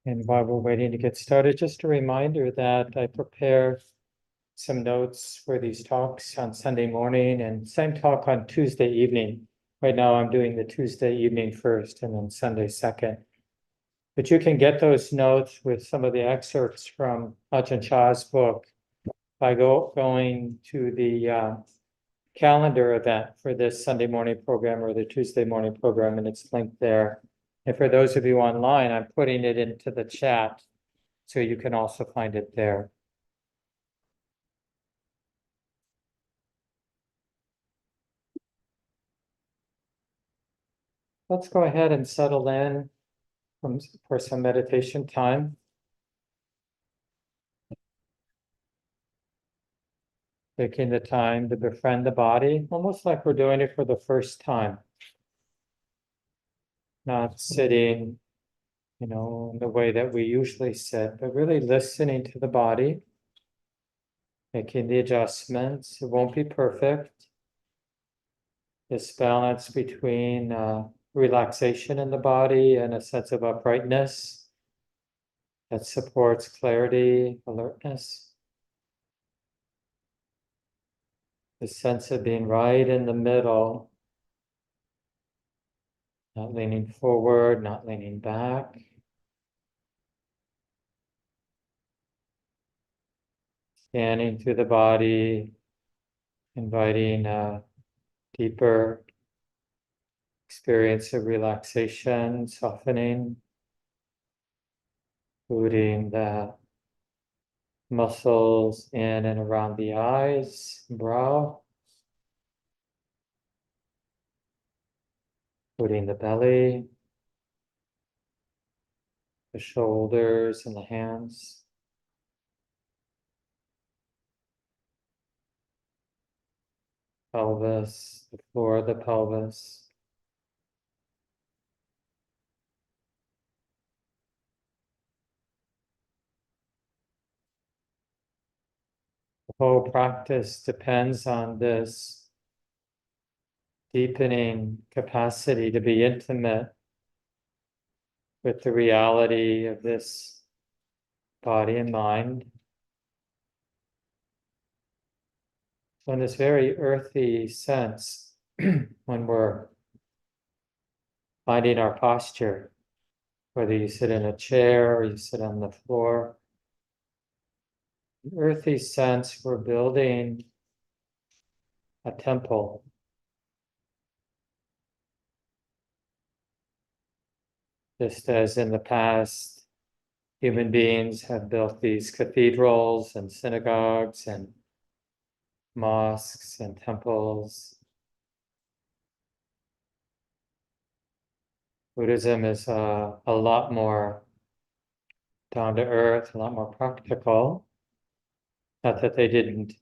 And while we're waiting to get started, just a reminder that I prepare some notes for these talks on Sunday morning and same talk on Tuesday evening. Right now I'm doing the Tuesday evening first and then Sunday second. But you can get those notes with some of the excerpts from Ajahn Chah's book by going to the calendar event for this Sunday morning program or the Tuesday morning program, and it's linked there. And for those of you online, I'm putting it into the chat, so you can also find it there. Let's go ahead and settle in for some meditation time. Taking the time to befriend the body, almost like we're doing it for the first time. Not sitting, in the way that we usually sit, but really listening to the body, making the adjustments. It won't be perfect. This balance between relaxation in the body and a sense of uprightness that supports clarity, alertness. The sense of being right in the middle, not leaning forward, not leaning back. Scanning through the body, inviting a deeper experience of relaxation, softening, including the muscles in and around the eyes, brow, including the belly, the shoulders and the hands. Pelvis, the floor of the pelvis. The whole practice depends on this deepening capacity to be intimate with the reality of this body and mind. So in this very earthy sense, when we're finding our posture, whether you sit in a chair or you sit on the floor, in earthy sense, we're building a temple. Just as in the past, human beings have built these cathedrals and synagogues and mosques and temples. Buddhism is a lot more down to earth, a lot more practical. Not that they didn't,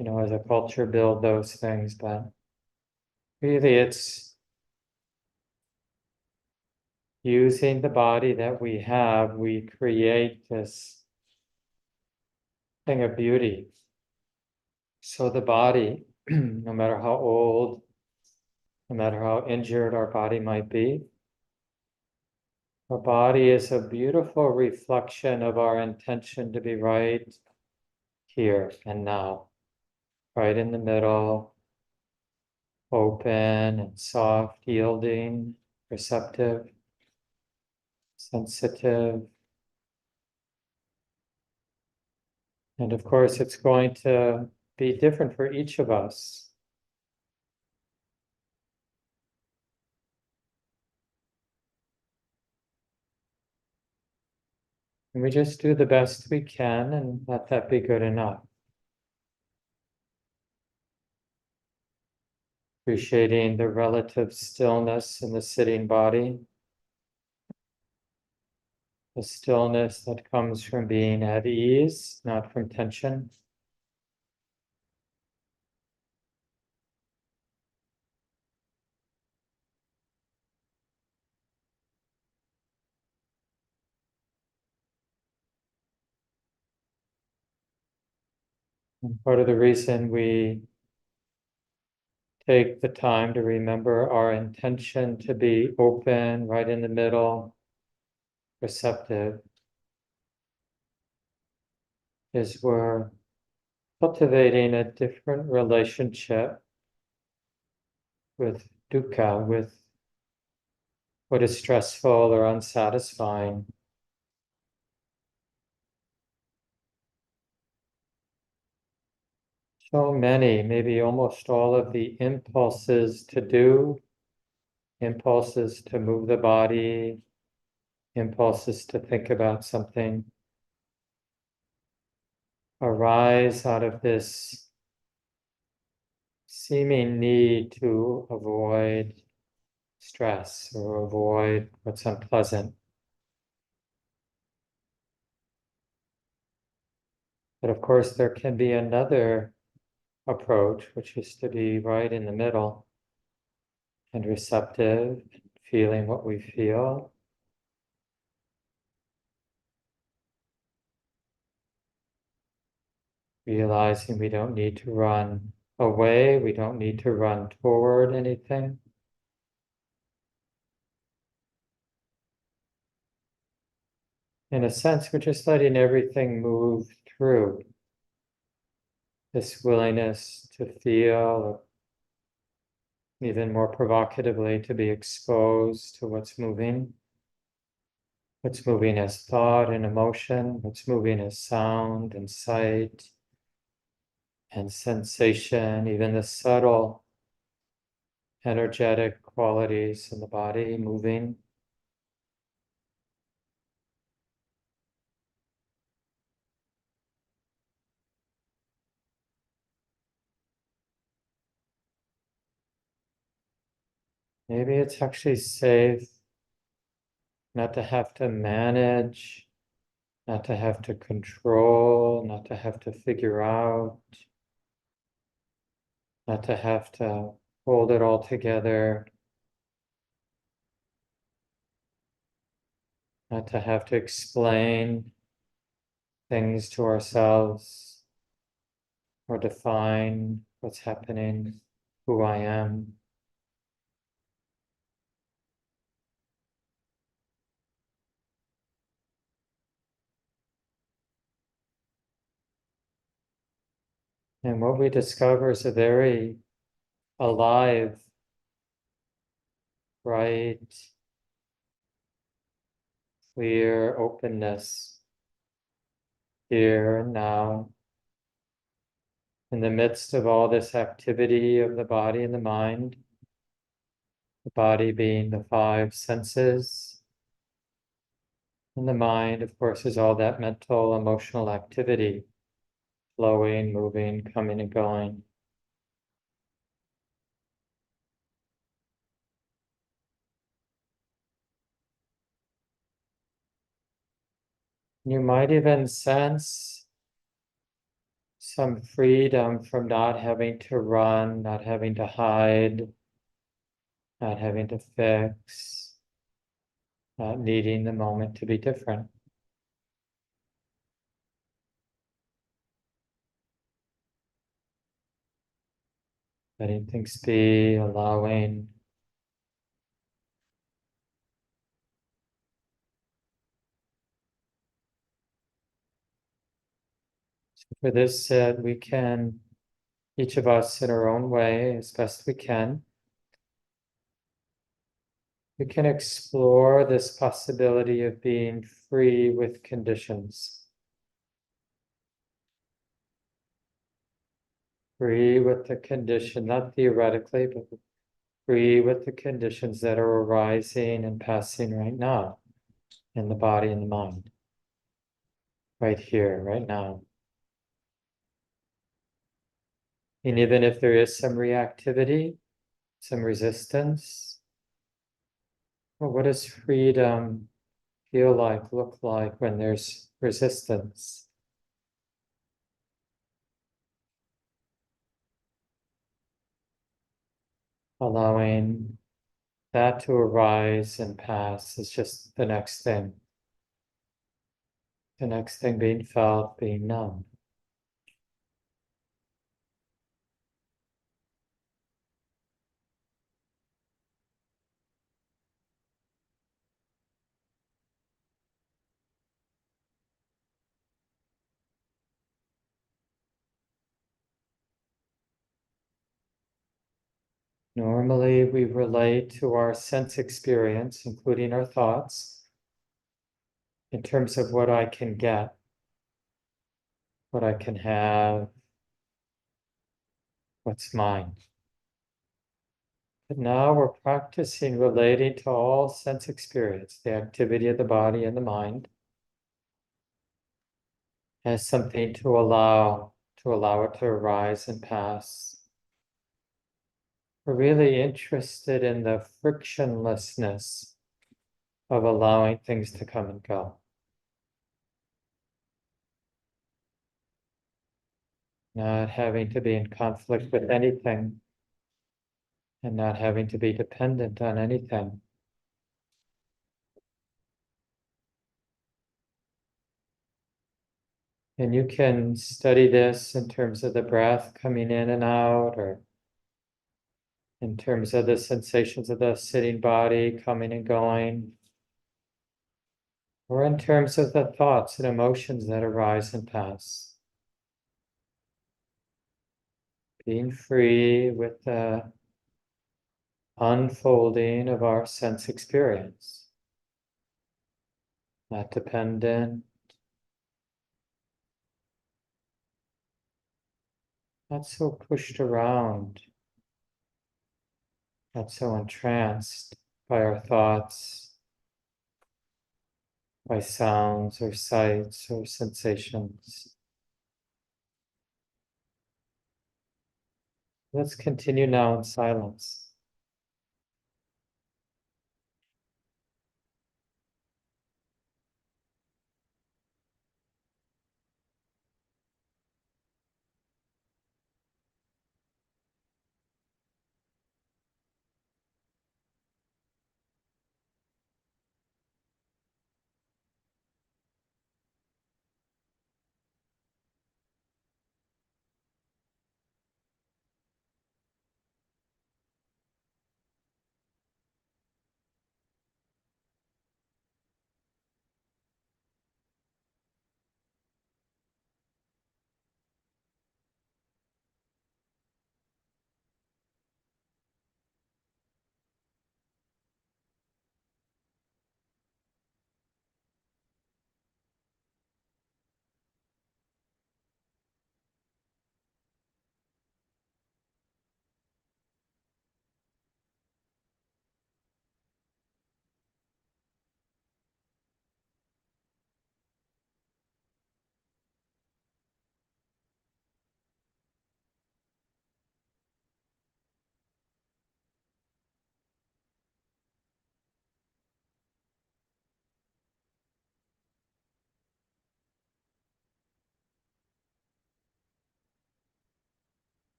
as a culture build those things, but really it's using the body that we have, we create this thing of beauty. So the body, no matter how old, no matter how injured our body might be, our body is a beautiful reflection of our intention to be right here and now, right in the middle, open and soft, yielding, receptive, sensitive. And of course, it's going to be different for each of us. And we just do the best we can and let that be good enough. Appreciating the relative stillness in the sitting body. The stillness that comes from being at ease, not from tension. And part of the reason we take the time to remember our intention to be open, right in the middle, receptive, is we're cultivating a different relationship with dukkha, with what is stressful or unsatisfying. So many, maybe almost all of the impulses to do, impulses to move the body, impulses to think about something, arise out of this seeming need to avoid stress or avoid what's unpleasant. But of course, there can be another approach, which is to be right in the middle and receptive, feeling what we feel. Realizing we don't need to run away, we don't need to run toward anything. In a sense, we're just letting everything move through. This willingness to feel, even more provocatively, to be exposed to what's moving as thought and emotion, what's moving as sound and sight and sensation, even the subtle energetic qualities in the body moving. Maybe it's actually safe not to have to manage, not to have to control, not to have to figure out, not to have to hold it all together, not to have to explain things to ourselves or define what's happening, who I am. And what we discover is a very alive, bright, clear openness here and now, in the midst of all this activity of the body and the mind, the body being the five senses, and the mind, of course, is all that mental, emotional activity, flowing, moving, coming and going. You might even sense some freedom from not having to run, not having to hide, not having to fix, not needing the moment to be different. Letting things be, allowing. For this, we can, each of us in our own way, as best we can explore this possibility of being free with conditions. Free with the condition, not theoretically, but free with the conditions that are arising and passing right now in the body and the mind. Right here, right now. And even if there is some reactivity, some resistance, well, what does freedom feel like, look like when there's resistance? Allowing that to arise and pass is just the next thing. The next thing being felt, being known. Normally, we relate to our sense experience, including our thoughts, in terms of what I can get, what I can have, what's mine. But now we're practicing relating to all sense experience, the activity of the body and the mind, as something to allow it to arise and pass. We're really interested in the frictionlessness of allowing things to come and go. Not having to be in conflict with anything and not having to be dependent on anything. And you can study this in terms of the breath coming in and out, or in terms of the sensations of the sitting body coming and going, or in terms of the thoughts and emotions that arise and pass. Being free with the unfolding of our sense experience, not dependent, not so pushed around, not so entranced by our thoughts, by sounds or sights or sensations. Let's continue now in silence.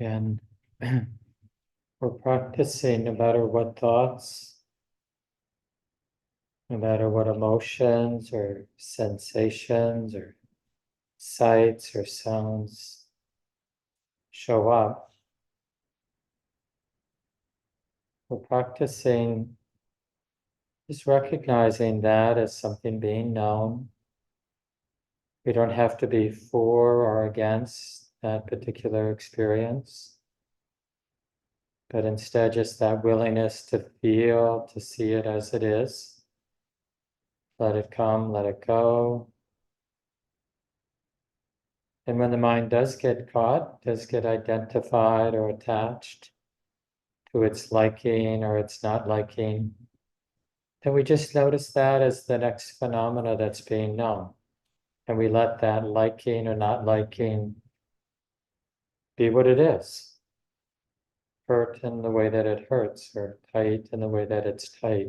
And we're practicing no matter what thoughts, no matter what emotions or sensations or sights or sounds show up. We're practicing just recognizing that as something being known. We don't have to be for or against that particular experience, but instead just that willingness to feel, to see it as it is. Let it come, let it go. And when the mind does get caught, does get identified or attached to its liking or its not liking, then we just notice that as the next phenomena that's being known. And we let that liking or not liking be what it is. Hurt in the way that it hurts, or tight in the way that it's tight.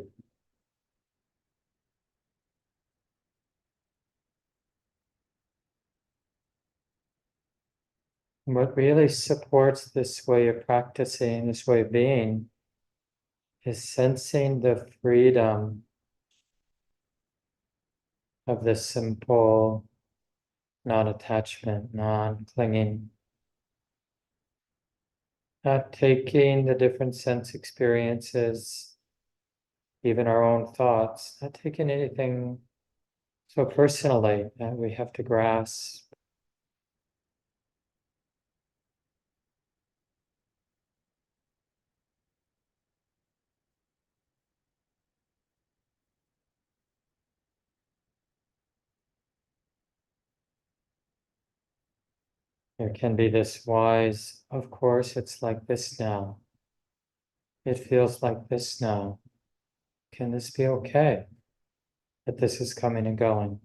And what really supports this way of practicing, this way of being, is sensing the freedom of the simple non-attachment, non-clinging, not taking the different sense experiences, even our own thoughts, not taking anything so personally that we have to grasp. There can be this wise, of course, it's like this now. It feels like this now. Can this be okay? That this is coming and going,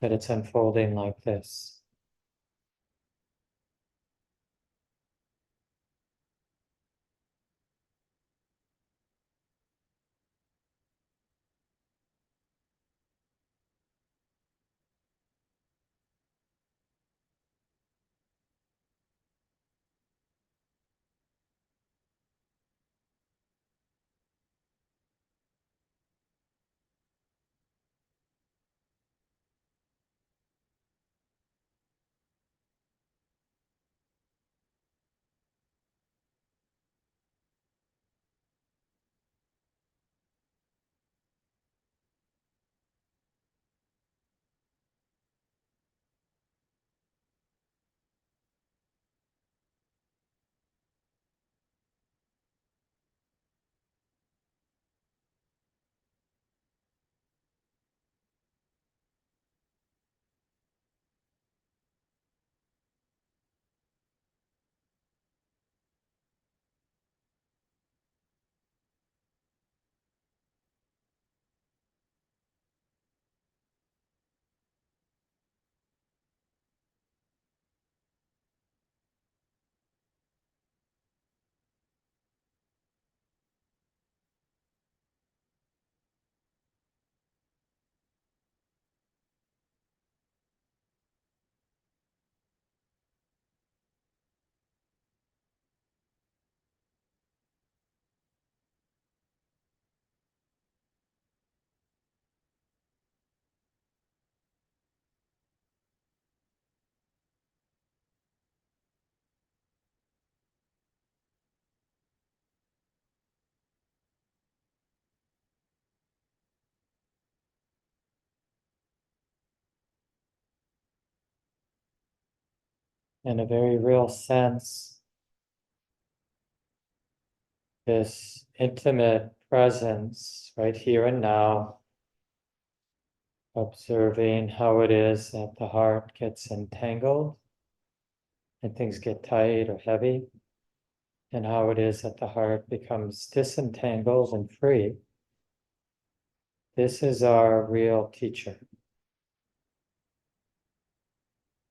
that it's unfolding like this. In a very real sense, this intimate presence right here and now, observing how it is that the heart gets entangled and things get tight or heavy, and how it is that the heart becomes disentangled and free. This is our real teacher.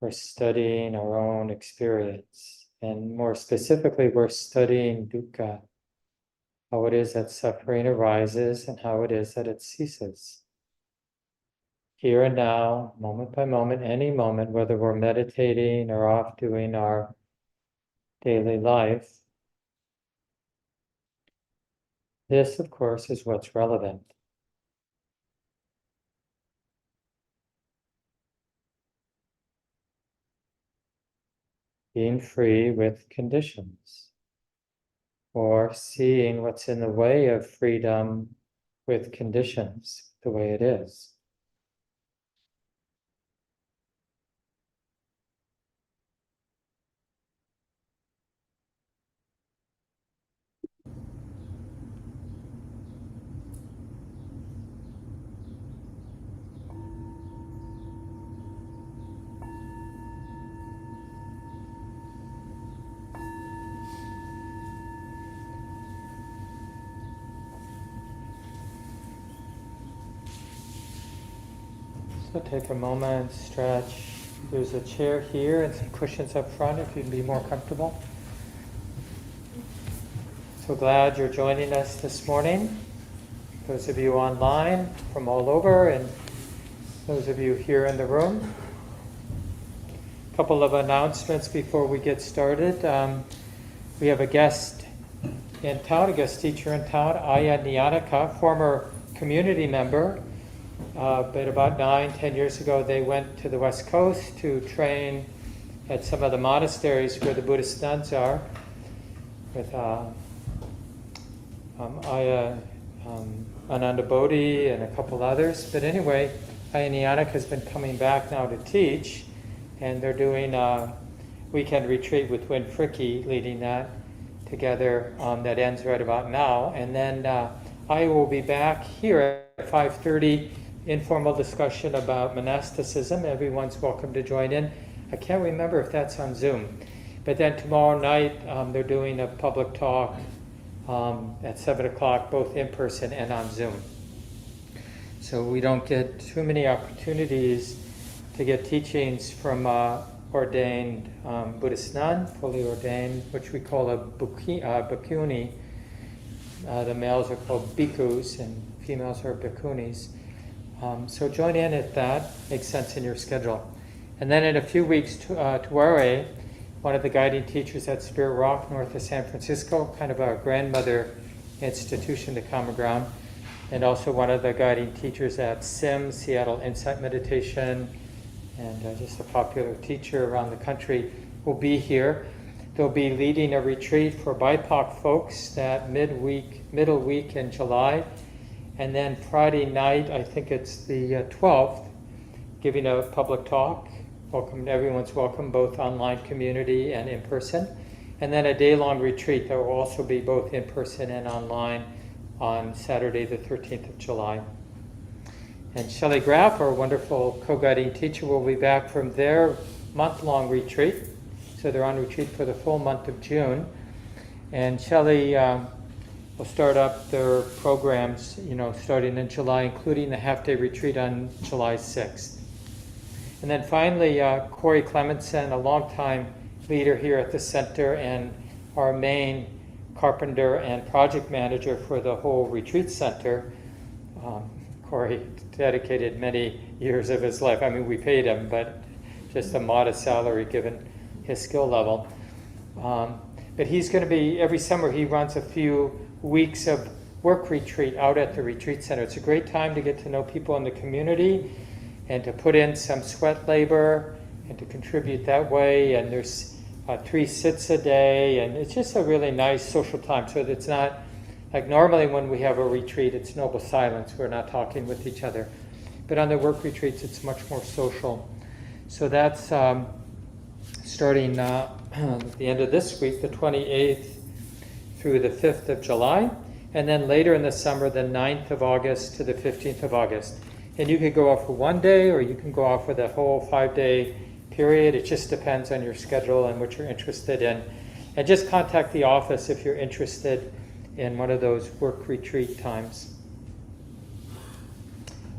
We're studying our own experience, and more specifically, we're studying dukkha, how it is that suffering arises and how it is that it ceases. Here and now, moment by moment, any moment, whether we're meditating or off doing our daily life, this, of course, is what's relevant. Being free with conditions, or seeing what's in the way of freedom with conditions, the way it is. So take a moment, stretch. There's a chair here and some cushions up front if you'd be more comfortable. So glad you're joining us this morning. Those of you online from all over, and those of you here in the room. A couple of announcements before we get started. We have a guest in town, a guest teacher in town, Aya Nyanaka, former community member. But about 9-10 years ago, they went to the West Coast to train at some of the monasteries where the Buddhist nuns are, with Aya Ananda Bodhi and a couple others. But anyway, Aya Nyanaka has been coming back now to teach, and they're doing a weekend retreat with Win Fricke, leading that together. That ends right about now. And then I will be back here at 5:30, informal discussion about monasticism. Everyone's welcome to join in. I can't remember if that's on Zoom. But then tomorrow night, they're doing a public talk at 7 o'clock, both in person and on Zoom. So we don't get too many opportunities to get teachings from ordained Buddhist nun, fully ordained, which we call a bhikkhuni. The males are called bhikkhus and females are bhikkhunis. So join in at that, makes sense in your schedule. And then in a few weeks, Tuare, one of the guiding teachers at Spirit Rock, north of San Francisco, kind of a grandmother institution to Common Ground, and also one of the guiding teachers at SIM, Seattle Insight Meditation, and just a popular teacher around the country, will be here. They'll be leading a retreat for BIPOC folks that middle week in July. And then Friday night, I think it's the 12th, giving a public talk. Everyone's welcome, both online community and in person. And then a day-long retreat that will also be both in person and online on Saturday, the 13th of July. And Shelley Graff, our wonderful co-guiding teacher, will be back from their month-long retreat. So they're on retreat for the full month of June. And Shelley will start up their programs, starting in July, including the half-day retreat on July 6th. And then finally, Corey Clementson, a longtime leader here at the center and our main carpenter and project manager for the whole retreat center. Corey dedicated many years of his life. I mean, we paid him, but just a modest salary given his skill level. But he's going to be, every summer he runs a few weeks of work retreat out at the retreat center. It's a great time to get to know people in the community and to put in some sweat labor and to contribute that way. And there's 3 sits a day, and it's just a really nice social time. So it's not like normally when we have a retreat, it's noble silence. We're not talking with each other. But on the work retreats, it's much more social. So that's starting at the end of this week, the 28th through the 5th of July. And then later in the summer, the 9th of August to the 15th of August. And you could go off for one day, or you can go off for the whole 5-day period. It just depends on your schedule and what you're interested in. And just contact the office if you're interested in one of those work retreat times.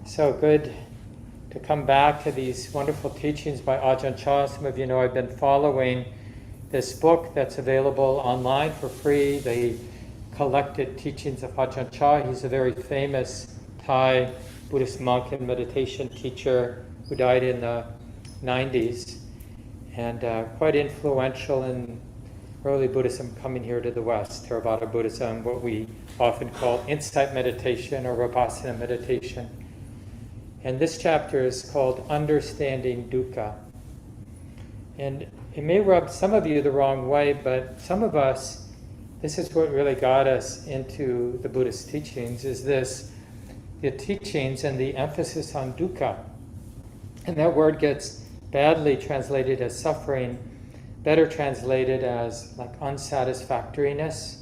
So good to come back to these wonderful teachings by Ajahn Chah. Some of you know I've been following this book that's available online for free, the collected teachings of Ajahn Chah. He's a very famous Thai Buddhist monk and meditation teacher who died in the 90s, and quite influential in early Buddhism coming here to the West, Theravada Buddhism, what we often call insight meditation or Vipassana meditation. And this chapter is called Understanding Dukkha. And it may rub some of you the wrong way, but some of us, this is what really got us into the Buddhist teachings, is the teachings and the emphasis on dukkha. And that word gets badly translated as suffering, better translated as like unsatisfactoriness,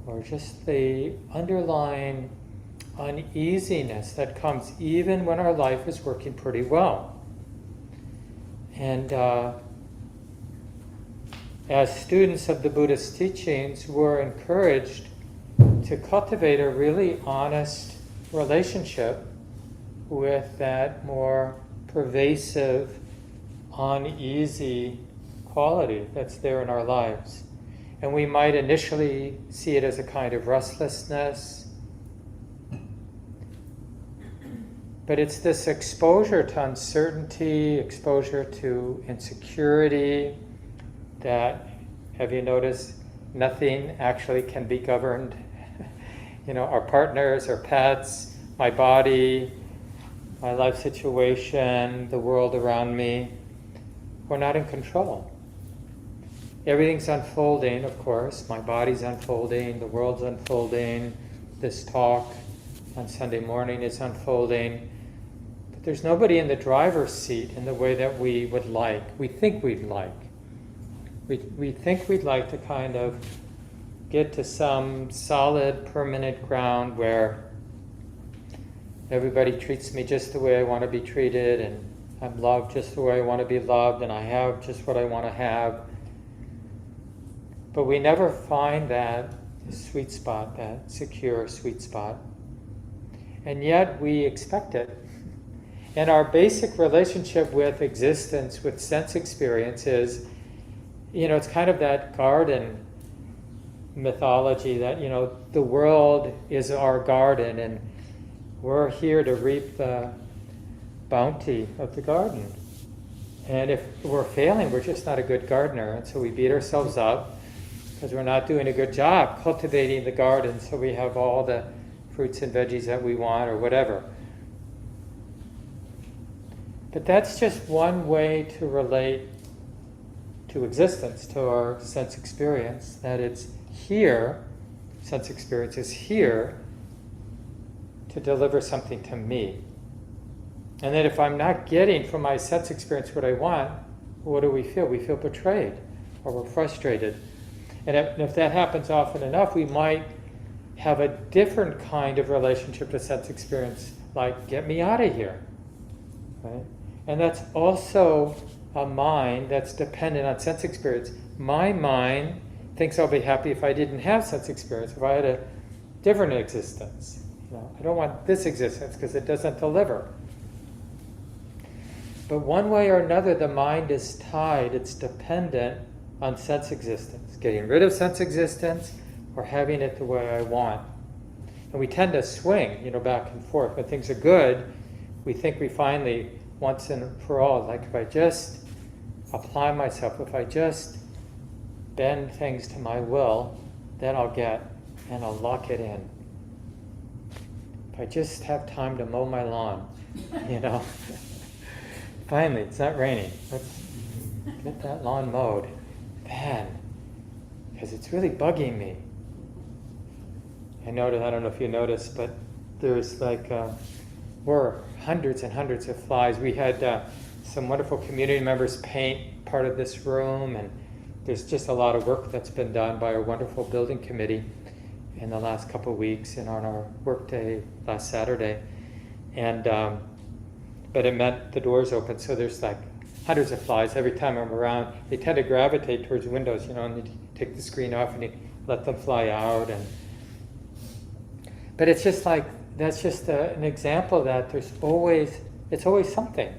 or just the underlying uneasiness that comes even when our life is working pretty well. And as students of the Buddhist teachings, we're encouraged to cultivate a really honest relationship with that more pervasive, uneasy quality that's there in our lives. And we might initially see it as a kind of restlessness, but it's this exposure to uncertainty, exposure to insecurity, that, have you noticed, nothing actually can be governed. Our partners, our pets, my body, my life situation, the world around me, we're not in control. Everything's unfolding, of course. My body's unfolding, the world's unfolding, this talk on Sunday morning is unfolding. But there's nobody in the driver's seat in the way that we would like, we think we'd like. We think we'd like to kind of get to some solid, permanent ground where everybody treats me just the way I want to be treated, and I'm loved just the way I want to be loved, and I have just what I want to have. But we never find that sweet spot, that secure sweet spot. And yet we expect it. And our basic relationship with existence, with sense experience is, it's kind of that garden mythology that, the world is our garden and we're here to reap the bounty of the garden. And if we're failing, we're just not a good gardener. And so we beat ourselves up because we're not doing a good job cultivating the garden so we have all the fruits and veggies that we want or whatever. But that's just one way to relate to existence, to our sense experience, that it's here, sense experience is here to deliver something to me. And that if I'm not getting from my sense experience what I want, what do we feel? We feel betrayed, or we're frustrated. And if that happens often enough, we might have a different kind of relationship to sense experience, like, get me out of here. Right? And that's also a mind that's dependent on sense experience. My mind thinks I'll be happy if I didn't have sense experience, if I had a different existence. I don't want this existence because it doesn't deliver. But one way or another, the mind is tied, it's dependent on sense existence, getting rid of sense existence or having it the way I want. And we tend to swing, back and forth. When things are good, we think we finally, once and for all, like if I just apply myself, if I just bend things to my will, then I'll get, and I'll lock it in. If I just have time to mow my lawn, finally, it's not raining. Let's get that lawn mowed. Man, because it's really bugging me. I don't know if you noticed, but there's were hundreds and hundreds of flies. We had some wonderful community members paint part of this room, and there's just a lot of work that's been done by our wonderful building committee in the last couple of weeks and on our work day last Saturday. And but it meant the doors open, so there's hundreds of flies. Every time I'm around, they tend to gravitate towards windows, and you take the screen off and you let them fly out. But it's just that's just an example that it's always something.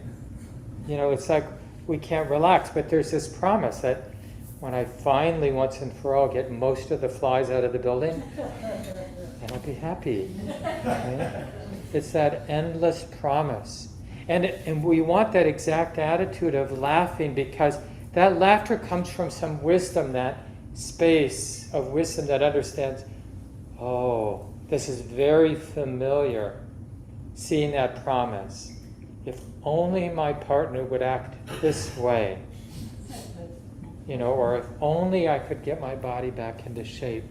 It's like we can't relax, but there's this promise that when I finally, once and for all, get most of the flies out of the building, then I'll be happy. Right? It's that endless promise. And we want that exact attitude of laughing, because that laughter comes from some wisdom that space of wisdom that understands, oh, this is very familiar, seeing that promise. If only my partner would act this way, or if only I could get my body back into shape.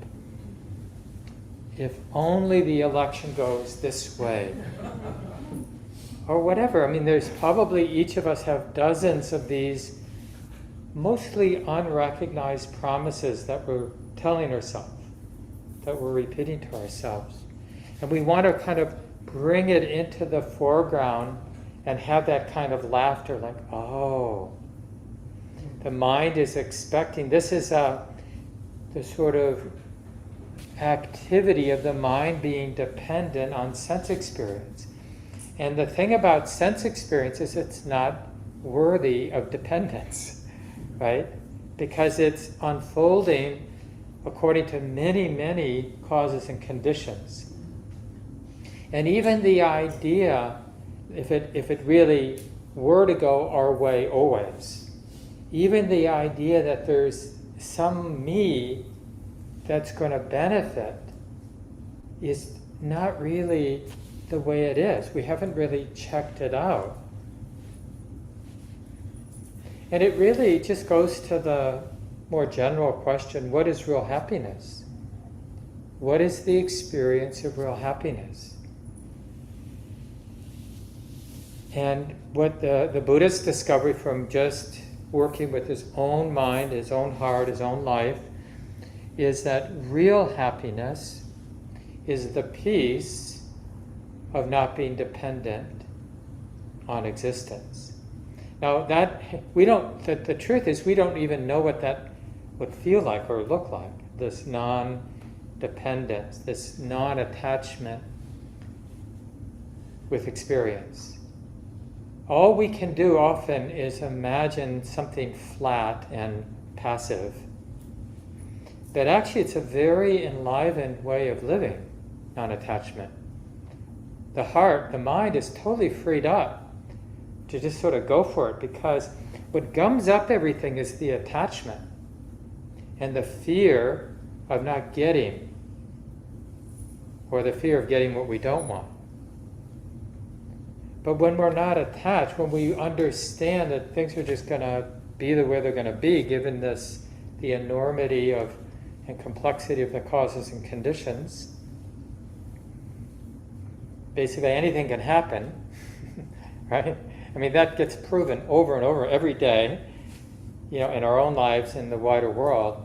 If only the election goes this way. Or whatever. There's probably, each of us have dozens of these mostly unrecognized promises that we're telling ourselves, that we're repeating to ourselves. And we want to kind of bring it into the foreground and have that kind of laughter, like, oh, the mind is expecting, this is the sort of activity of the mind being dependent on sense experience. And the thing about sense experience is it's not worthy of dependence, right? Because it's unfolding according to many, many causes and conditions. And even the idea, if it really were to go our way always, even the idea that there's some me that's going to benefit is not really the way it is. We haven't really checked it out. And it really just goes to the more general question, what is real happiness? What is the experience of real happiness? And what the Buddhist discovery from just working with his own mind, his own heart, his own life, is that real happiness is the peace of not being dependent on existence. Now that the truth is we don't even know what that would feel like or look like, this non-dependence, this non-attachment with experience. All we can do often is imagine something flat and passive. But actually it's a very enlivened way of living, non-attachment. The heart, the mind is totally freed up to just sort of go for it, because what gums up everything is the attachment and the fear of not getting, or the fear of getting what we don't want. But when we're not attached, when we understand that things are just going to be the way they're going to be, given the enormity and complexity of the causes and conditions, basically anything can happen, right? That gets proven over and over every day, in our own lives, in the wider world.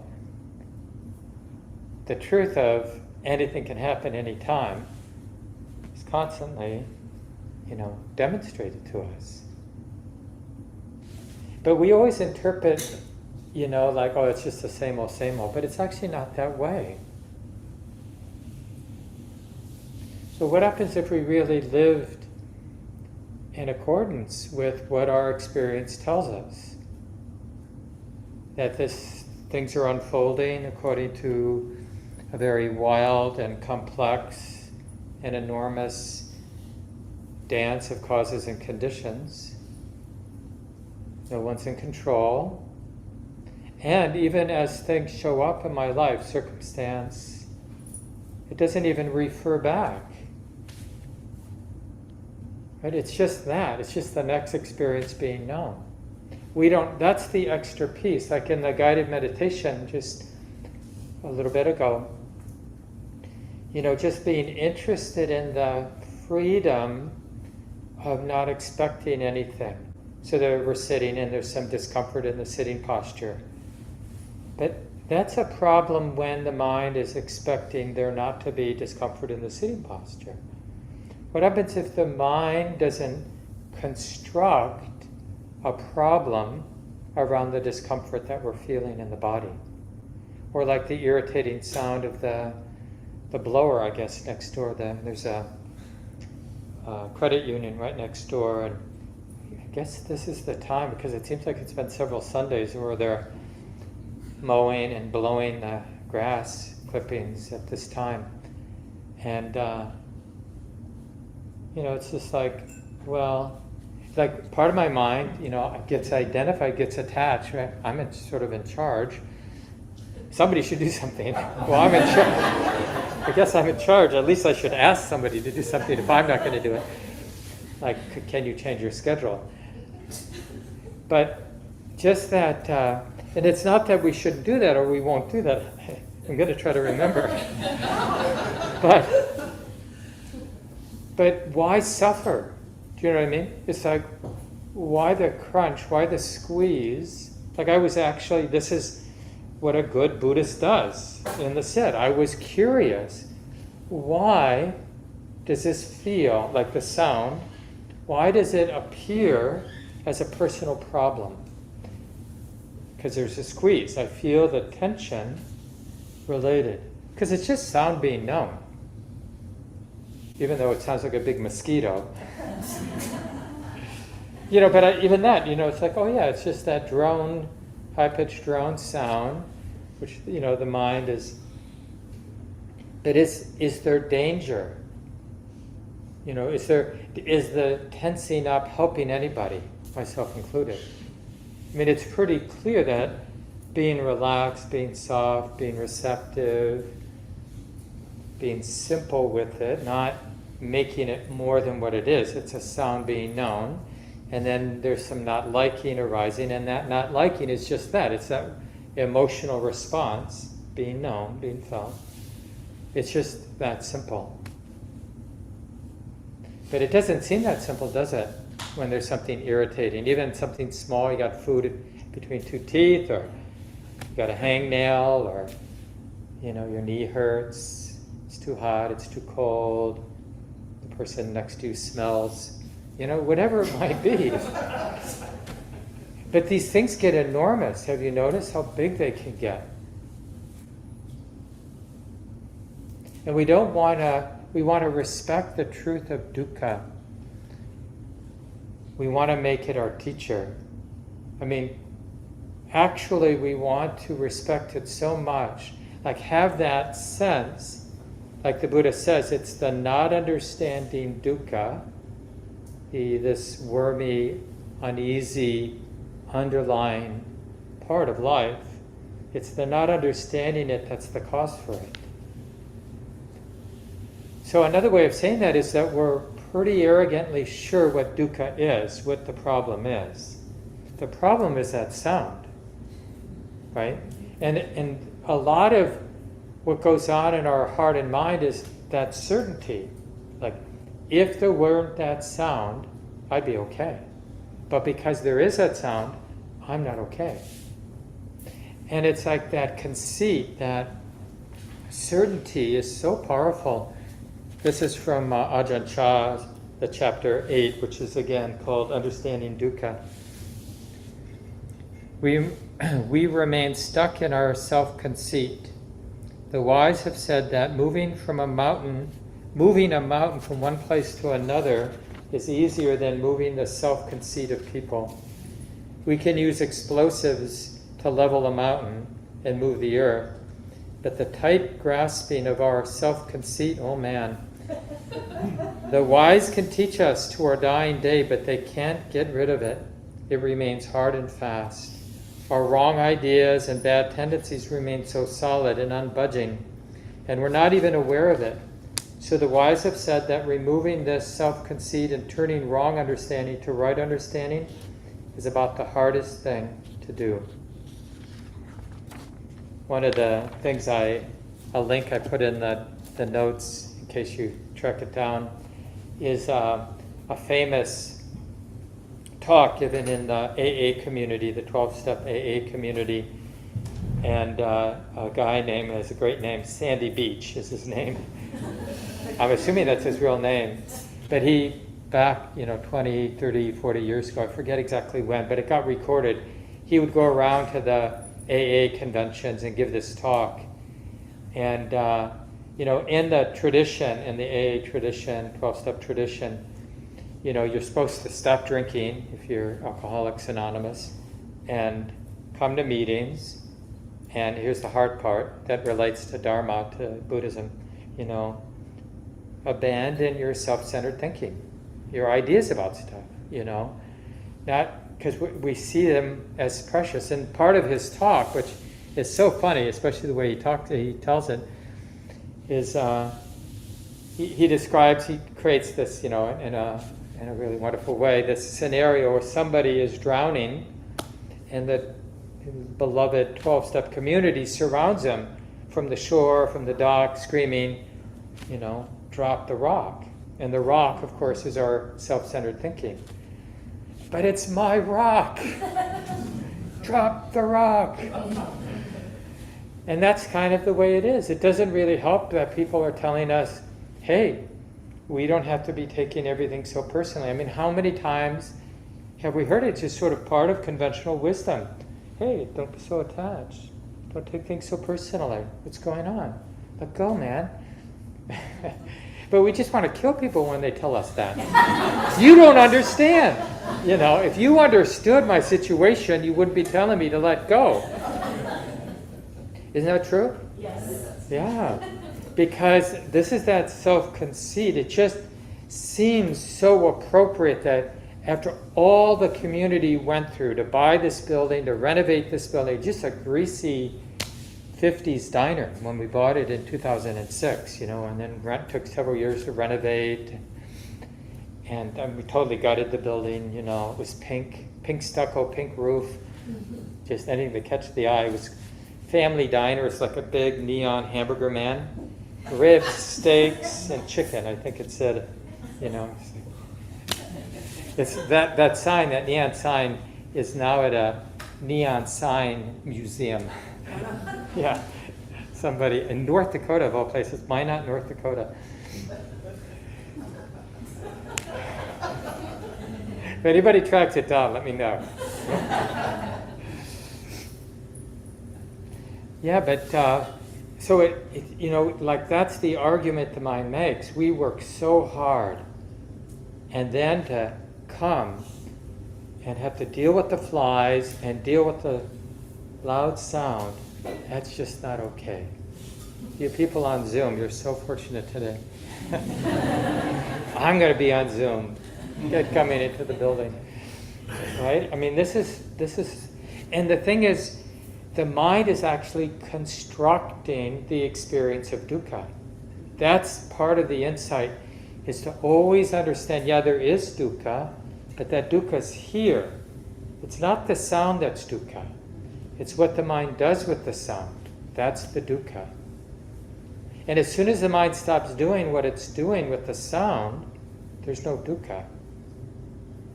The truth of anything can happen anytime is constantly demonstrated to us. But we always interpret, like, oh, it's just the same old, but it's actually not that way. So what happens if we really lived in accordance with what our experience tells us? That things are unfolding according to a very wild and complex and enormous dance of causes and conditions. No one's in control. And even as things show up in my life, circumstance, it doesn't even refer back. Right? It's just that. It's just the next experience being known. That's the extra piece. Like in the guided meditation just a little bit ago, just being interested in the freedom of not expecting anything. So there we're sitting and there's some discomfort in the sitting posture. But that's a problem when the mind is expecting there not to be discomfort in the sitting posture. What happens if the mind doesn't construct a problem around the discomfort that we're feeling in the body? Or like the irritating sound of the blower, I guess, next door. There's a credit union right next door, and I guess this is the time, because it seems like it's been several Sundays where they're mowing and blowing the grass clippings at this time. And it's just like, well, like part of my mind, gets identified, gets attached, right? I'm sort of in charge. somebody should do something. Well, I'm in charge. I guess I'm in charge. At least I should ask somebody to do something if I'm not going to do it. Like, can you change your schedule? But just that, and it's not that we shouldn't do that or we won't do that. I'm going to try to remember. But why suffer? Do you know what I mean? It's like, why the crunch? Why the squeeze? Like this is what a good Buddhist does in the sit. I was curious. Why does this feel like the sound? Why does it appear as a personal problem? Because there's a squeeze. I feel the tension related. Because it's just sound being known. Even though it sounds like a big mosquito. But even that, it's like, oh yeah, it's just that drone, high-pitched drone sound, which, the mind is. But is there danger? Is the tensing up helping anybody, myself included? I mean, it's pretty clear that being relaxed, being soft, being receptive, being simple with it, not making it more than what it is. It's a sound being known. And then there's some not liking arising, and that not liking is just that. It's that emotional response being known, being felt. It's just that simple. But it doesn't seem that simple, does it? When there's something irritating, even something small, you got food between two teeth, or you got a hangnail, or your knee hurts, it's too hot, it's too cold, the person next to you smells, whatever it might be. But these things get enormous. Have you noticed how big they can get? And we want to respect the truth of dukkha. We want to make it our teacher. I mean, actually we want to respect it so much, like have that sense, like the Buddha says, it's the not understanding dukkha, this wormy, uneasy, underlying part of life. It's the not understanding it that's the cause for it. So another way of saying that is that we're pretty arrogantly sure what dukkha is, what the problem is. The problem is that sound, right? And a lot of what goes on in our heart and mind is that certainty. Like, if there weren't that sound, I'd be okay. But because there is that sound, I'm not okay. And it's like that conceit, that certainty is so powerful. This is from Ajahn Chah's, the chapter 8, which is again called Understanding Dukkha. We remain stuck in our self-conceit. The wise have said that moving a mountain from one place to another is easier than moving the self-conceit of people. We can use explosives to level a mountain and move the earth, but the tight grasping of our self-conceit, oh man. The wise can teach us to our dying day, but they can't get rid of it. It remains hard and fast. Our wrong ideas and bad tendencies remain so solid and unbudging, and we're not even aware of it. So the wise have said that removing this self-conceit and turning wrong understanding to right understanding is about the hardest thing to do. One of the things a link I put in the notes, in case you track it down, is a famous talk given in the AA community, the 12-step AA community, and a guy named, has a great name, Sandy Beach is his name. I'm assuming that's his real name. But he, back 20, 30, 40 years ago, I forget exactly when, but it got recorded, he would go around to the AA conventions and give this talk. And in the tradition, in the AA tradition, 12-step tradition, you're supposed to stop drinking if you're Alcoholics Anonymous and come to meetings. And here's the hard part that relates to Dharma, to Buddhism, abandon your self-centered thinking, your ideas about stuff, not because we see them as precious. And part of his talk, which is so funny, especially the way he tells it, is he describes, he creates this, in a really wonderful way, this scenario where somebody is drowning and the beloved 12-step community surrounds him from the shore, from the dock, screaming, drop the rock. And the rock, of course, is our self-centered thinking. But it's my rock. Drop the rock. And that's kind of the way it is. It doesn't really help that people are telling us, hey, we don't have to be taking everything so personally. I mean, how many times have we heard it? It's just sort of part of conventional wisdom. Hey, don't be so attached. Don't take things so personally. What's going on? Let go, man. But we just want to kill people when they tell us that. You don't understand. If you understood my situation, you wouldn't be telling me to let go. Isn't that true? Yes. Yeah. Because this is that self-conceit. It just seems so appropriate that after all the community went through to buy this building, to renovate this building, just a greasy 50s diner when we bought it in 2006, and then took several years to renovate. And we totally gutted the building, it was pink stucco, pink roof, just anything to catch the eye. It was family diner. It's like a big neon hamburger man, ribs, steaks, and chicken. I think it said, it's that sign, that neon sign, is now at a neon sign museum. Yeah, somebody in North Dakota, of all places. Why not North Dakota? If anybody tracks it down, let me know. Yeah, but so it that's the argument the mind makes. We work so hard, and then to come and have to deal with the flies and deal with the loud sound, that's just not okay. You people on Zoom, you're so fortunate today. I'm going to be on Zoom. Get coming into the building, right? I mean, this is, and the thing is, the mind is actually constructing the experience of dukkha. That's part of the insight, is to always understand, there is dukkha, but that dukkha is here. It's not the sound that's dukkha. It's what the mind does with the sound. That's the dukkha. And as soon as the mind stops doing what it's doing with the sound, there's no dukkha.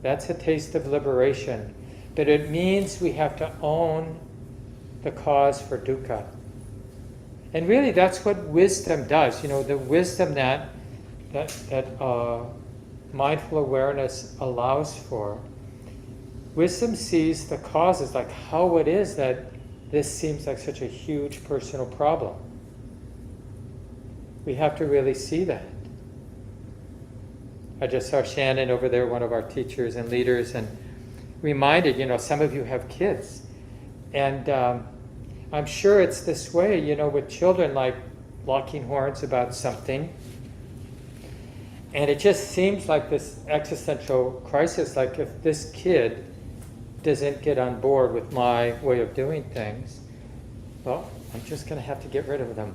That's a taste of liberation. But it means we have to own the cause for dukkha. And really that's what wisdom does. The wisdom that mindful awareness allows for. Wisdom sees the causes, like how it is that this seems like such a huge personal problem. We have to really see that. I just saw Shannon over there, one of our teachers and leaders, and reminded, some of you have kids. And I'm sure it's this way, with children, like locking horns about something. And it just seems like this existential crisis, like if this kid doesn't get on board with my way of doing things, well, I'm just going to have to get rid of them.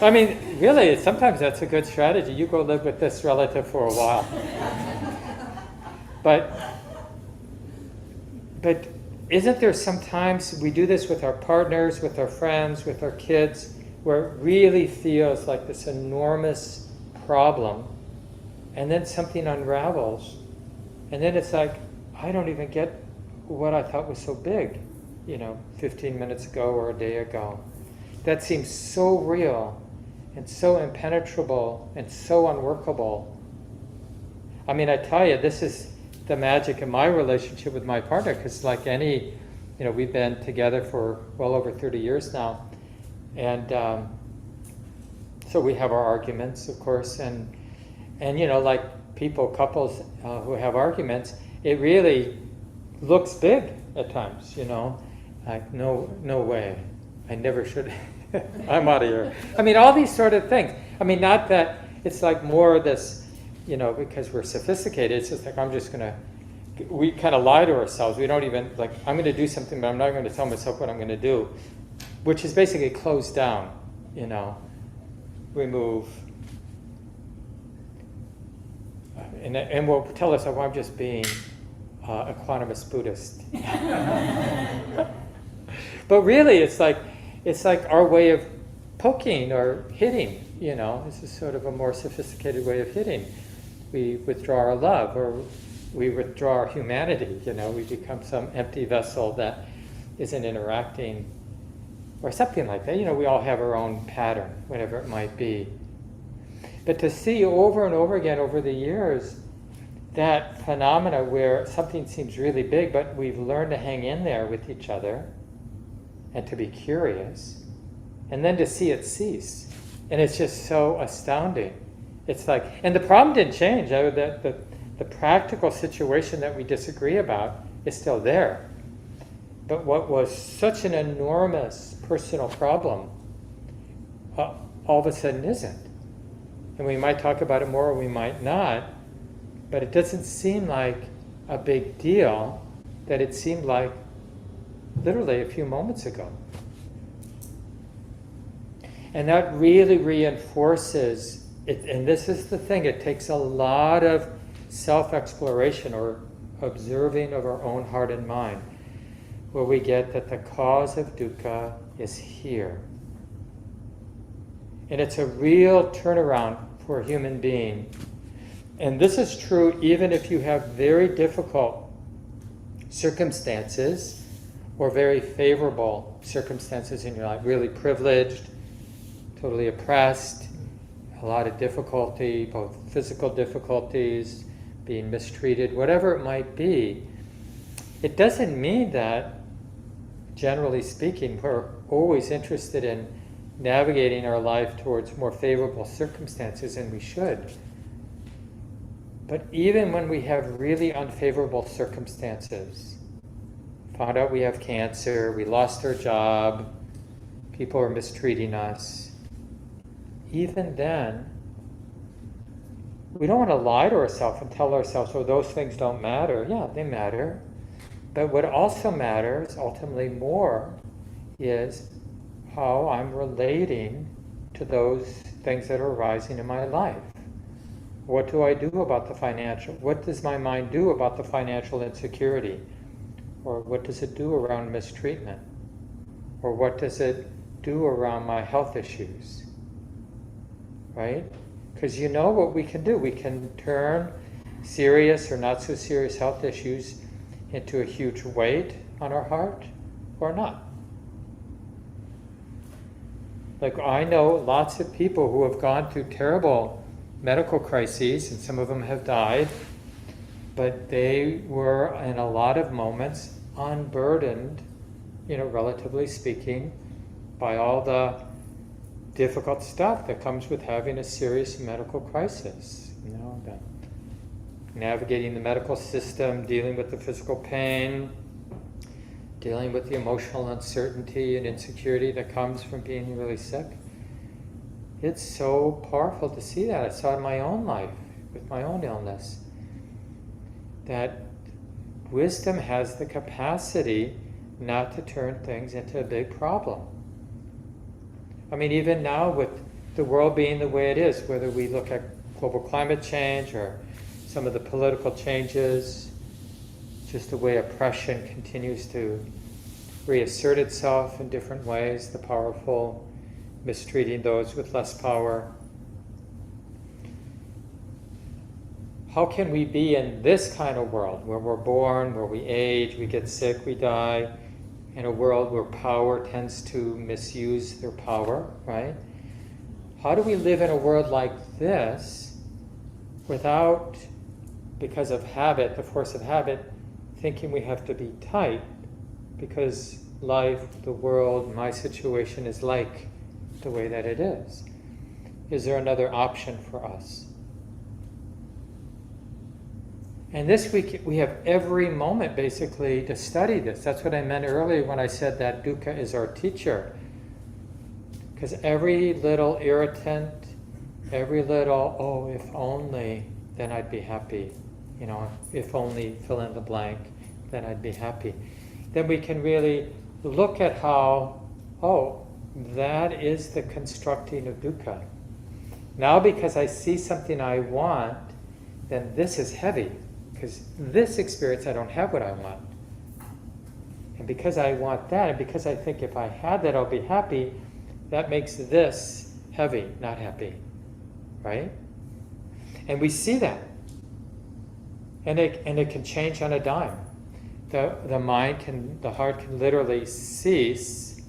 I mean, really, sometimes that's a good strategy. You go live with this relative for a while. But isn't there sometimes we do this with our partners, with our friends, with our kids, where it really feels like this enormous problem, and then something unravels, and then it's like, I don't even get what I thought was so big, 15 minutes ago or a day ago. That seems so real and so impenetrable and so unworkable. I mean, I tell you, this is the magic in my relationship with my partner, because like any, we've been together for well over 30 years now. And so we have our arguments, of course, and like couples who have arguments, it really looks big at times, like no way, I never should, I'm out of here. I mean, all these sort of things. I mean, not that it's like more this, because we're sophisticated, it's just like I'm just going to we kind of lie to ourselves. We don't even, like, I'm going to do something, but I'm not going to tell myself what I'm going to do, which is basically close down, remove. And we'll tell ourselves, well, I'm just being a quantumist Buddhist. But really, it's like our way of poking or hitting, This is sort of a more sophisticated way of hitting. We withdraw our love, or we withdraw our humanity, we become some empty vessel that isn't interacting, or something like that. We all have our own pattern, whatever it might be. But to see over and over again over the years that phenomena where something seems really big, but we've learned to hang in there with each other and to be curious, and then to see it cease. And it's just so astounding. It's like, and the problem didn't change. The practical situation that we disagree about is still there. But what was such an enormous personal problem, all of a sudden isn't. And we might talk about it more or we might not, but it doesn't seem like a big deal that it seemed like literally a few moments ago. And that really reinforces it, and this is the thing, it takes a lot of self-exploration or observing of our own heart and mind, where we get that the cause of dukkha is here. And it's a real turnaround for a human being. And this is true even if you have very difficult circumstances or very favorable circumstances in your life, really privileged, totally oppressed, a lot of difficulty, both physical difficulties, being mistreated, whatever it might be. It doesn't mean that, generally speaking, we're always interested in navigating our life towards more favorable circumstances, and we should. But even when we have really unfavorable circumstances, found out we have cancer, we lost our job, people are mistreating us, even then, we don't want to lie to ourselves and tell ourselves, oh, those things don't matter. Yeah, they matter. But what also matters, ultimately more, is how I'm relating to those things that are arising in my life. What do I do about the financial? What does my mind do about the financial insecurity? Or what does it do around mistreatment? Or what does it do around my health issues? Right? Because you know what we can do. We can turn serious or not so serious health issues into a huge weight on our heart, or not. Like, I know lots of people who have gone through terrible medical crises, and some of them have died, but they were, in a lot of moments, unburdened, relatively speaking, by all the difficult stuff that comes with having a serious medical crisis. Navigating the medical system, dealing with the physical pain, dealing with the emotional uncertainty and insecurity that comes from being really sick. It's so powerful to see that. I saw it in my own life, with my own illness, that wisdom has the capacity not to turn things into a big problem. I mean, even now with the world being the way it is, whether we look at global climate change or some of the political changes, just the way oppression continues to reassert itself in different ways, the powerful mistreating those with less power. How can we be in this kind of world where we're born, where we age, we get sick, we die, in a world where power tends to misuse their power, right? How do we live in a world like this without, because of habit, the force of habit, thinking we have to be tight because life, the world, my situation is like the way that it is? Is there another option for us? And this week we have every moment basically to study this. That's what I meant earlier when I said that dukkha is our teacher. Because every little irritant, every little, oh, if only, then I'd be happy. if only fill in the blank, then I'd be happy. Then we can really look at how, that is the constructing of dukkha. Now because I see something I want, then this is heavy, because this experience I don't have what I want. And because I want that, and because I think if I had that I'll be happy, that makes this heavy, not happy, right? And we see that. And it can change on a dime. The heart can literally cease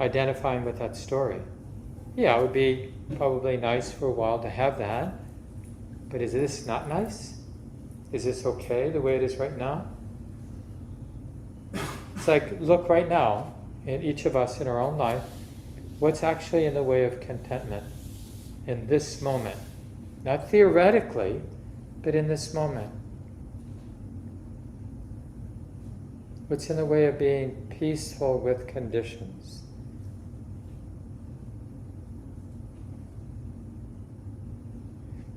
identifying with that story. Yeah, it would be probably nice for a while to have that, but is this not nice? Is this okay the way it is right now? It's like, look right now, in each of us in our own life, what's actually in the way of contentment in this moment? Not theoretically, but in this moment. What's in the way of being peaceful with conditions?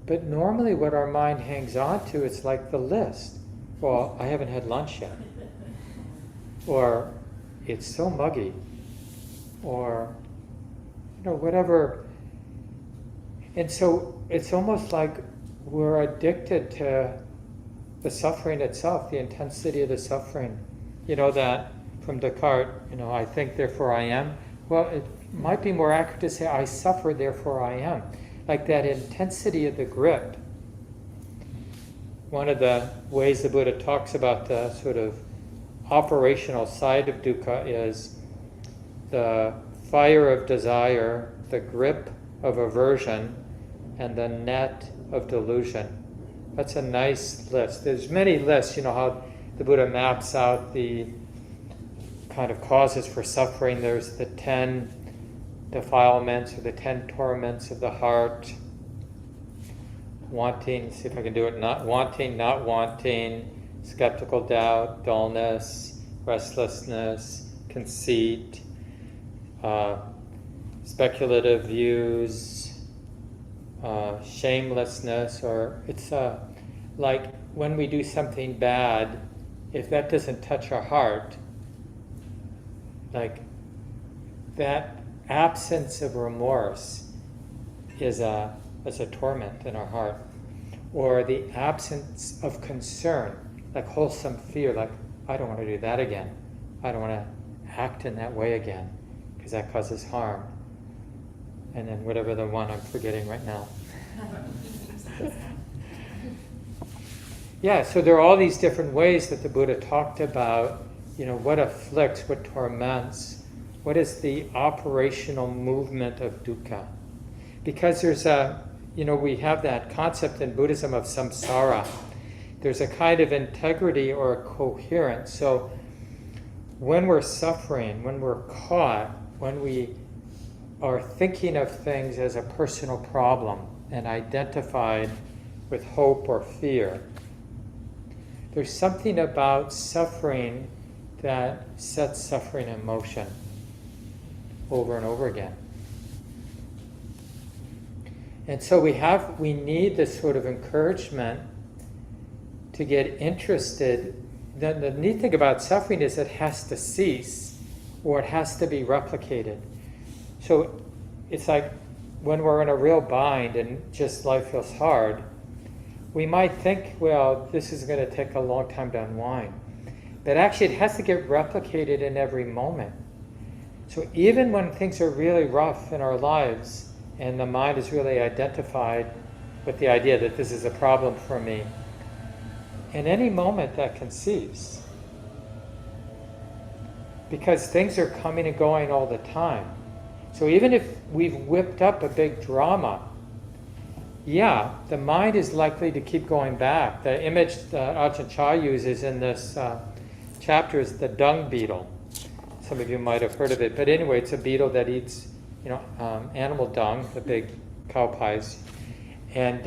But normally what our mind hangs on to, it's like the list. Well, I haven't had lunch yet. Or, it's so muggy. Or, whatever. And so it's almost like we're addicted to the suffering itself, the intensity of the suffering. That from Descartes, I think, therefore I am. Well, it might be more accurate to say, I suffer, therefore I am. Like that intensity of the grip. One of the ways the Buddha talks about the sort of operational side of dukkha is the fire of desire, the grip of aversion, and the net of delusion. That's a nice list. There's many lists, how the Buddha maps out the kind of causes for suffering. There's the 10 defilements or the 10 torments of the heart. Wanting, see if I can do it, not wanting, skeptical doubt, dullness, restlessness, conceit, speculative views, shamelessness, or it's like when we do something bad, if that doesn't touch our heart, like that absence of remorse is a torment in our heart. Or the absence of concern, like wholesome fear, like I don't want to do that again. I don't want to act in that way again, because that causes harm. And then whatever the one I'm forgetting right now. Yeah, so there are all these different ways that the Buddha talked about, what afflicts, what torments, what is the operational movement of dukkha. Because there's we have that concept in Buddhism of samsara. There's a kind of integrity or a coherence. So when we're suffering, when we're caught, when we are thinking of things as a personal problem and identified with hope or fear, there's something about suffering that sets suffering in motion over and over again. And so we need this sort of encouragement to get interested. The neat thing about suffering is it has to cease, or it has to be replicated. So it's like when we're in a real bind and just life feels hard, we might think, well, this is going to take a long time to unwind. But actually it has to get replicated in every moment. So even when things are really rough in our lives, and the mind is really identified with the idea that this is a problem for me, in any moment that can cease. Because things are coming and going all the time. So even if we've whipped up a big drama, the mind is likely to keep going back. The image that Ajahn Chah uses in this chapter is the dung beetle. Some of you might have heard of it, but anyway, it's a beetle that eats animal dung, the big cow pies. And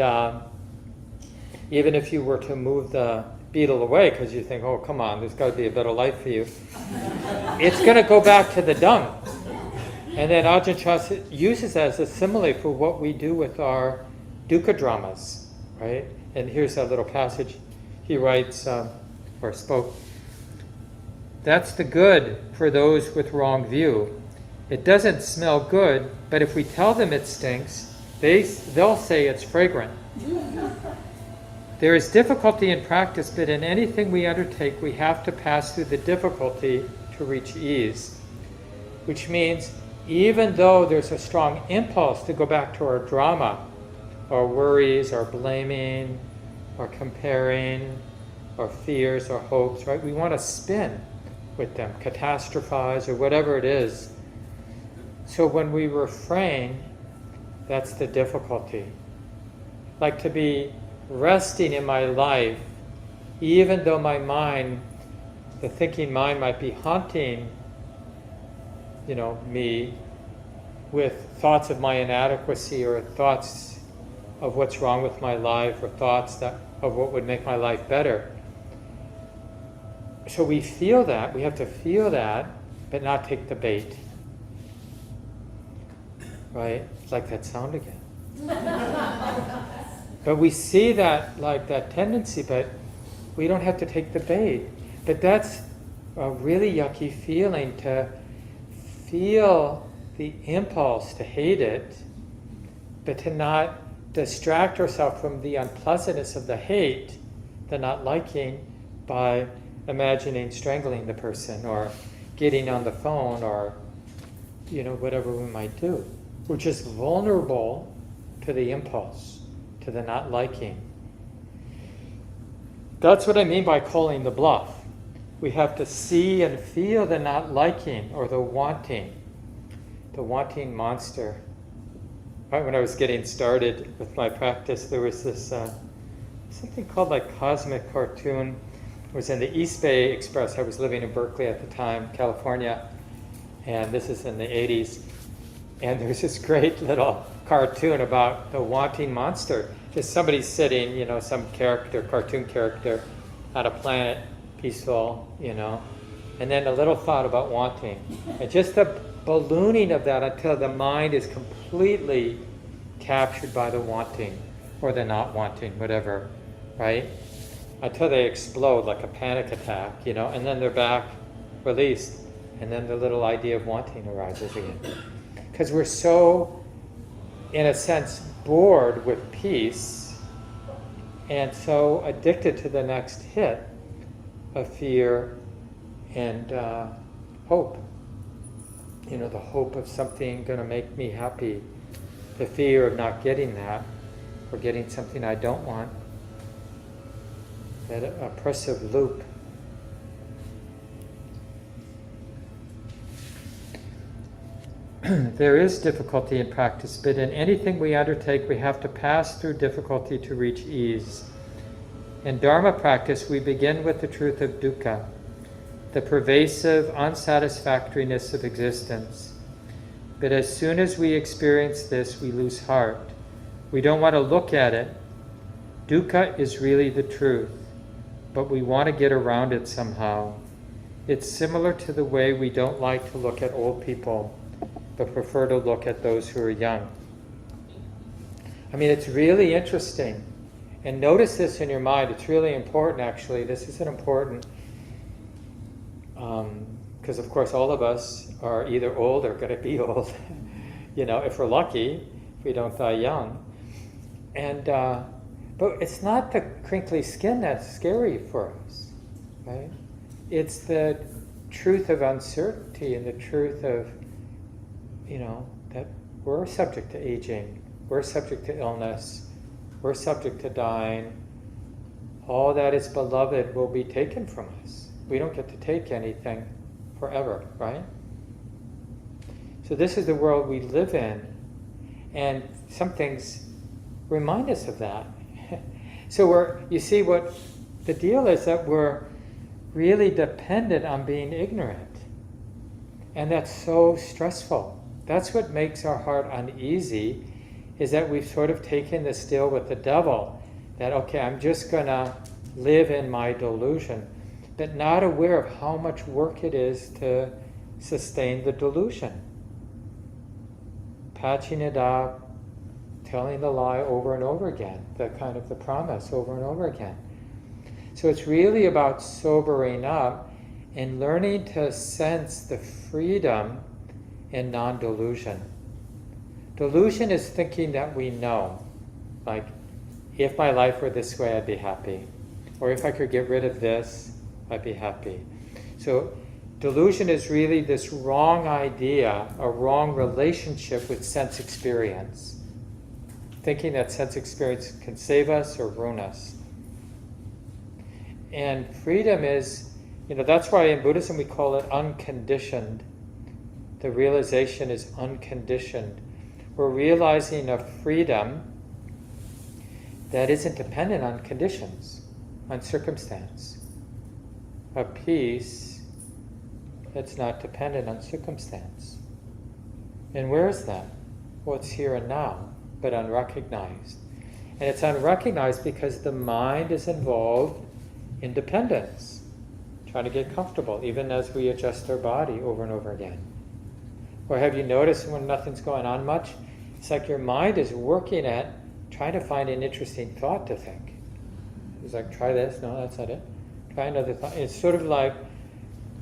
even if you were to move the beetle away, because you think, oh, come on, there's got to be a better life for you, it's going to go back to the dung. And then Ajahn Chah uses that as a simile for what we do with our dukkha dramas, right? And here's a little passage. he writes, or spoke, "That's the good for those with wrong view. It doesn't smell good, but if we tell them it stinks, they'll say it's fragrant. There is difficulty in practice, but in anything we undertake, we have to pass through the difficulty to reach ease." Which means, even though there's a strong impulse to go back to our drama, our worries, our blaming, our comparing, our fears, our hopes, right? We want to spin with them, catastrophize, or whatever it is. So when we refrain, that's the difficulty. Like to be resting in my life, even though my mind, the thinking mind, might be haunting, me with thoughts of my inadequacy, or thoughts of what's wrong with my life, or thoughts of what would make my life better. So we feel that, we have to feel that, but not take the bait. Right? It's like that sound again. But we see that, like that tendency, but we don't have to take the bait. But that's a really yucky feeling, to feel the impulse to hate it, but to not distract ourselves from the unpleasantness of the hate, the not liking, by imagining strangling the person, or getting on the phone, or whatever we might do. We're just vulnerable to the impulse, to the not liking. That's what I mean by calling the bluff. We have to see and feel the not liking, or the wanting monster. Right when I was getting started with my practice, there was this something called like Cosmic Cartoon. It was in the East Bay Express. I was living in Berkeley at the time, California, and this is in the 80s. And there's this great little cartoon about the wanting monster. Just somebody sitting, some cartoon character, on a planet, peaceful, and then a little thought about wanting. And just the ballooning of that until the mind is completely captured by the wanting, or the not wanting, whatever, right? Until they explode like a panic attack, and then they're back, released, and then the little idea of wanting arises again. Because we're so, in a sense, bored with peace, and so addicted to the next hit of fear and hope. The hope of something going to make me happy, the fear of not getting that, or getting something I don't want, that oppressive loop. There is difficulty in practice, but in anything we undertake, we have to pass through difficulty to reach ease. In Dharma practice, we begin with the truth of dukkha, the pervasive unsatisfactoriness of existence. But as soon as we experience this, we lose heart. We don't want to look at it. Dukkha is really the truth, but we want to get around it somehow. It's similar to the way we don't like to look at old people, but prefer to look at those who are young. I mean, it's really interesting. And notice this in your mind. It's really important, actually. This is an important, because of course all of us are either old or going to be old, if we're lucky, if we don't die young. And but it's not the crinkly skin that's scary for us, right? It's the truth of uncertainty, and the truth of that we're subject to aging, we're subject to illness, we're subject to dying. All that is beloved will be taken from us. We don't get to take anything forever, right? So this is the world we live in, and some things remind us of that. So you see what the deal is, that we're really dependent on being ignorant. And that's so stressful. That's what makes our heart uneasy, is that we've sort of taken this deal with the devil, that, okay, I'm just going to live in my delusion, but not aware of how much work it is to sustain the delusion. Patching it up, telling the lie over and over again, the promise over and over again. So it's really about sobering up and learning to sense the freedom in non-delusion. Delusion is thinking that we know, like, if my life were this way, I'd be happy. Or if I could get rid of this, I'd be happy. So delusion is really this wrong idea, a wrong relationship with sense experience. Thinking that sense experience can save us or ruin us. And freedom is, that's why in Buddhism we call it unconditioned. The realization is unconditioned. We're realizing a freedom that isn't dependent on conditions, on circumstance. A peace that's not dependent on circumstance. And where is that? Well, it's here and now, but unrecognized. And it's unrecognized because the mind is involved in dependence, trying to get comfortable, even as we adjust our body over and over again. Or have you noticed when nothing's going on much, it's like your mind is working at trying to find an interesting thought to think. It's like, try this, no, that's not it. Try another thought. It's sort of like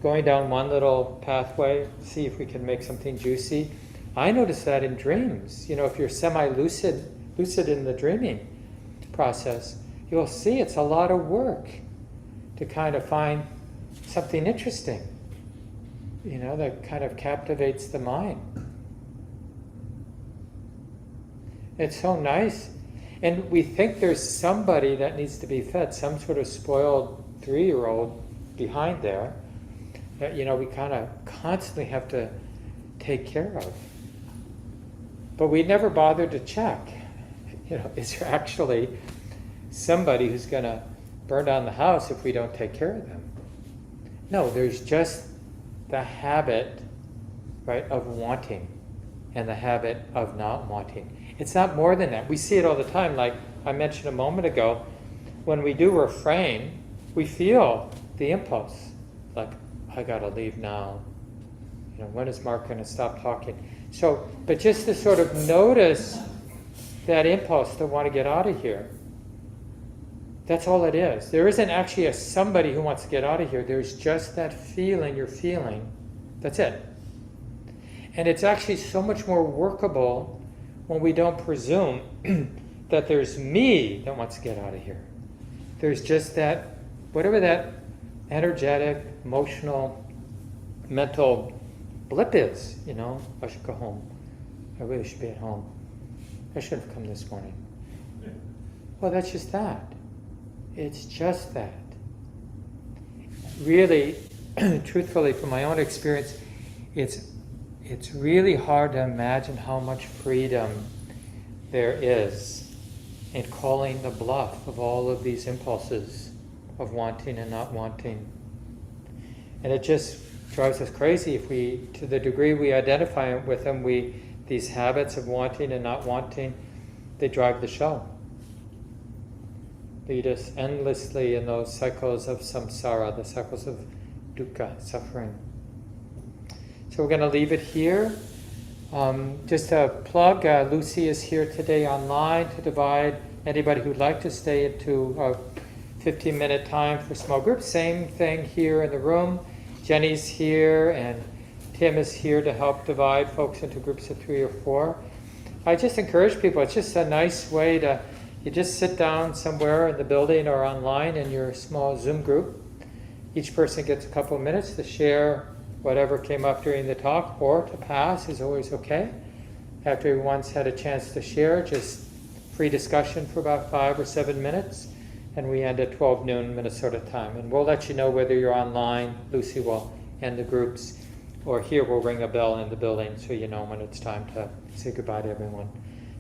going down one little pathway, see if we can make something juicy. I notice that in dreams. If you're semi-lucid in the dreaming process, you'll see it's a lot of work to kind of find something interesting, that kind of captivates the mind. It's so nice. And we think there's somebody that needs to be fed, some sort of spoiled 3-year-old behind there that, we kind of constantly have to take care of. But we never bothered to check, is there actually somebody who's going to burn down the house if we don't take care of them? No, there's just the habit, right, of wanting and the habit of not wanting. It's not more than that. We see it all the time. Like I mentioned a moment ago, when we do refrain, we feel the impulse. Like, I gotta leave now. When is Mark gonna stop talking? So, but just to sort of notice that impulse to want to get out of here. That's all it is. There isn't actually a somebody who wants to get out of here. There's just that feeling you're feeling. That's it. And it's actually so much more workable when we don't presume that there's me that wants to get out of here. There's just that, whatever that energetic, emotional, mental blip is, I should go home. I really should be at home. I should have come this morning. Well, that's just that. It's just that. Really, truthfully, from my own experience, it's really hard to imagine how much freedom there is in calling the bluff of all of these impulses of wanting and not wanting. And it just drives us crazy if we, to the degree we identify with them, these habits of wanting and not wanting, they drive the show. Lead us endlessly in those cycles of samsara, the cycles of dukkha, suffering. So we're going to leave it here. Just a plug, Lucy is here today online to divide anybody who'd like to stay into a 15-minute time for small groups. Same thing here in the room. Jenny's here and Tim is here to help divide folks into groups of 3 or 4. I just encourage people, it's just a nice way to, you just sit down somewhere in the building or online in your small Zoom group. Each person gets a couple of minutes to share whatever came up during the talk, or to pass is always okay. After everyone's had a chance to share, just free discussion for about 5 or 7 minutes, and we end at 12 noon Minnesota time. And we'll let you know whether you're online. Lucy will end the groups, or here we'll ring a bell in the building so you know when it's time to say goodbye to everyone.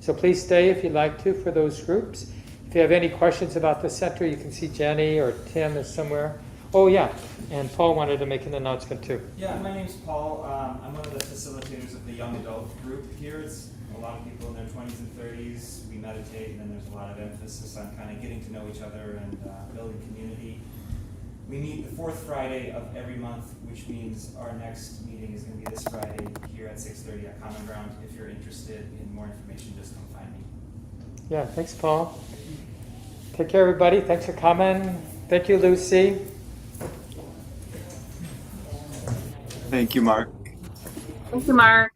So please stay if you'd like to for those groups. If you have any questions about the center, you can see Jenny or Tim is somewhere. Oh yeah, and Paul wanted to make an announcement too. Yeah, my name's Paul. I'm one of the facilitators of the young adult group here. It's a lot of people in their 20s and 30s. We meditate, and then there's a lot of emphasis on kind of getting to know each other and building community. We meet the 4th Friday of every month, which means our next meeting is going to be this Friday here at 6:30 at Common Ground. If you're interested in more information, just come find me. Yeah, thanks Paul. Take care everybody. Thanks for coming. Thank you, Lucy. Thank you, Mark. Thank you, Mark.